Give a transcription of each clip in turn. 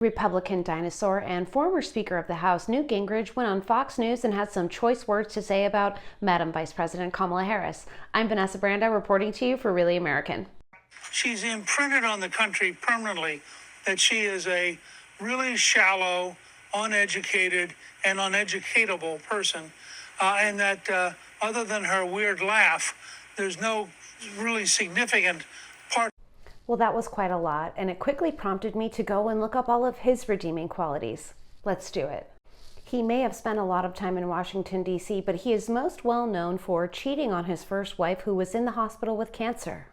Republican dinosaur and former Speaker of the House Newt Gingrich went on Fox News and had some choice words to say about Madam Vice President Kamala Harris. I'm Vanessa Branda reporting to you for Really American. She's imprinted on the country permanently that she is a really shallow, uneducated, and uneducatable person, and that other than her weird laugh, there's no really significant part. Well, that was quite a lot, and it quickly prompted me to go and look up all of his redeeming qualities. Let's do it. He may have spent a lot of time in Washington, D.C., but he is most well known for cheating on his first wife, who was in the hospital with cancer.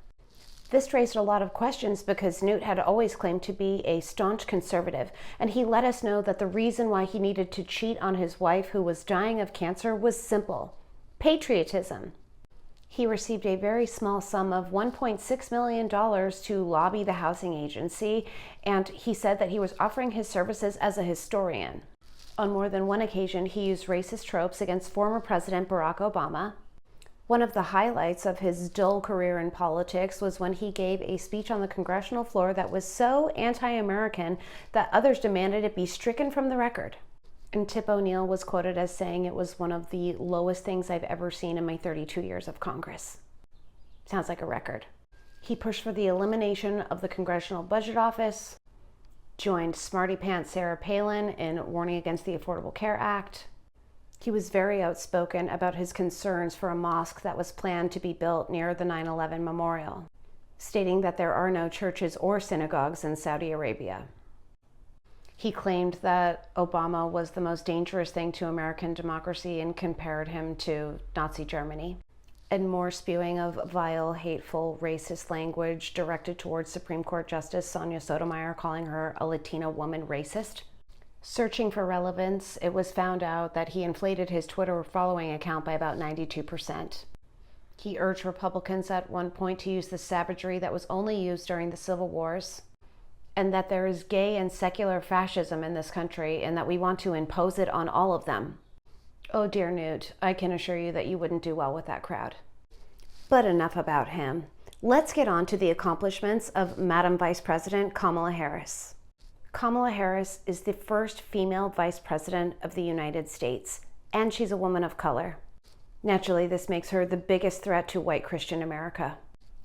This raised a lot of questions because Newt had always claimed to be a staunch conservative, and he let us know that the reason why he needed to cheat on his wife who was dying of cancer was simple: patriotism. He received a very small sum of $1.6 million to lobby the housing agency, and he said that he was offering his services as a historian. On more than one occasion, he used racist tropes against former President Barack Obama. One of the highlights of his dull career in politics was when he gave a speech on the congressional floor that was so anti-American that others demanded it be stricken from the record. And Tip O'Neill was quoted as saying it was one of the lowest things I've ever seen in my 32 years of Congress. Sounds like a record. He pushed for the elimination of the Congressional Budget Office, joined Smarty Pants Sarah Palin in warning against the Affordable Care Act. He was very outspoken about his concerns for a mosque that was planned to be built near the 9/11 memorial, stating that there are no churches or synagogues in Saudi Arabia. He claimed that Obama was the most dangerous thing to American democracy and compared him to Nazi Germany. And more spewing of vile, hateful, racist language directed towards Supreme Court Justice Sonia Sotomayor, calling her a Latina woman racist. Searching for relevance, it was found out that he inflated his Twitter following account by about 92%. He urged Republicans at one point to use the savagery that was only used during the Civil Wars, and that there is gay and secular fascism in this country, and that we want to impose it on all of them. Oh dear Newt, I can assure you that you wouldn't do well with that crowd. But enough about him. Let's get on to the accomplishments of Madam Vice President Kamala Harris. Kamala Harris is the first female Vice President of the United States, and she's a woman of color. Naturally, this makes her the biggest threat to white Christian America.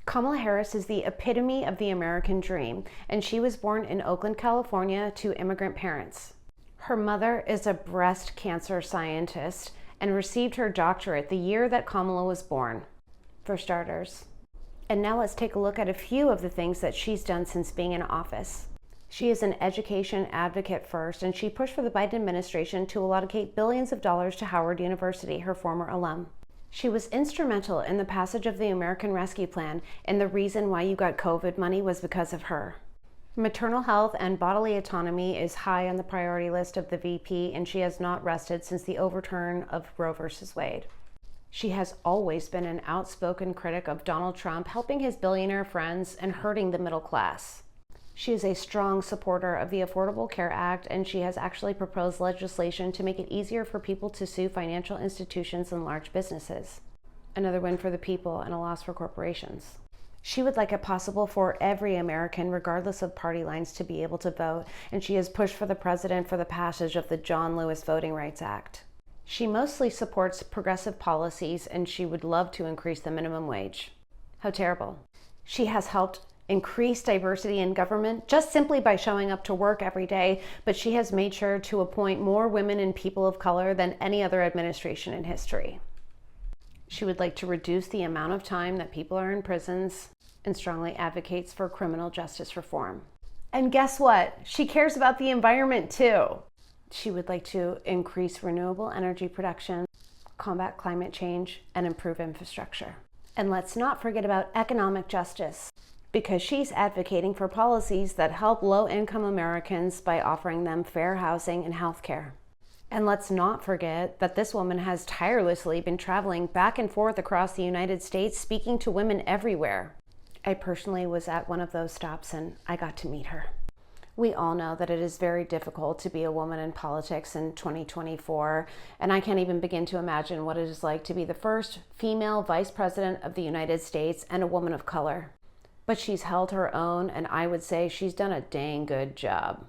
Kamala Harris is the epitome of the American dream, and she was born in Oakland, California to immigrant parents. Her mother is a breast cancer scientist and received her doctorate the year that Kamala was born, for starters. And now let's take a look at a few of the things that she's done since being in office. She is an education advocate first, and she pushed for the Biden administration to allocate billions of dollars to Howard University, her former alum. She was instrumental in the passage of the American Rescue Plan, and the reason why you got COVID money was because of her. Maternal health and bodily autonomy is high on the priority list of the VP, and she has not rested since the overturn of Roe v. Wade. She has always been an outspoken critic of Donald Trump, helping his billionaire friends and hurting the middle class. She is a strong supporter of the Affordable Care Act, and she has actually proposed legislation to make it easier for people to sue financial institutions and large businesses. Another win for the people and a loss for corporations. She would like it possible for every American, regardless of party lines, to be able to vote, and she has pushed for the president for the passage of the John Lewis Voting Rights Act. She mostly supports progressive policies, and she would love to increase the minimum wage. How terrible. She has helped increase diversity in government just simply by showing up to work every day, but she has made sure to appoint more women and people of color than any other administration in history. She would like to reduce the amount of time that people are in prisons and strongly advocates for criminal justice reform. And guess what? She cares about the environment too. She would like to increase renewable energy production, combat climate change, and improve infrastructure. And let's not forget about economic justice, because she's advocating for policies that help low-income Americans by offering them fair housing and health care. And let's not forget that this woman has tirelessly been traveling back and forth across the United States, speaking to women everywhere. I personally was at one of those stops, and I got to meet her. We all know that it is very difficult to be a woman in politics in 2024, and I can't even begin to imagine what it is like to be the first female Vice President of the United States and a woman of color. But she's held her own, and I would say she's done a dang good job.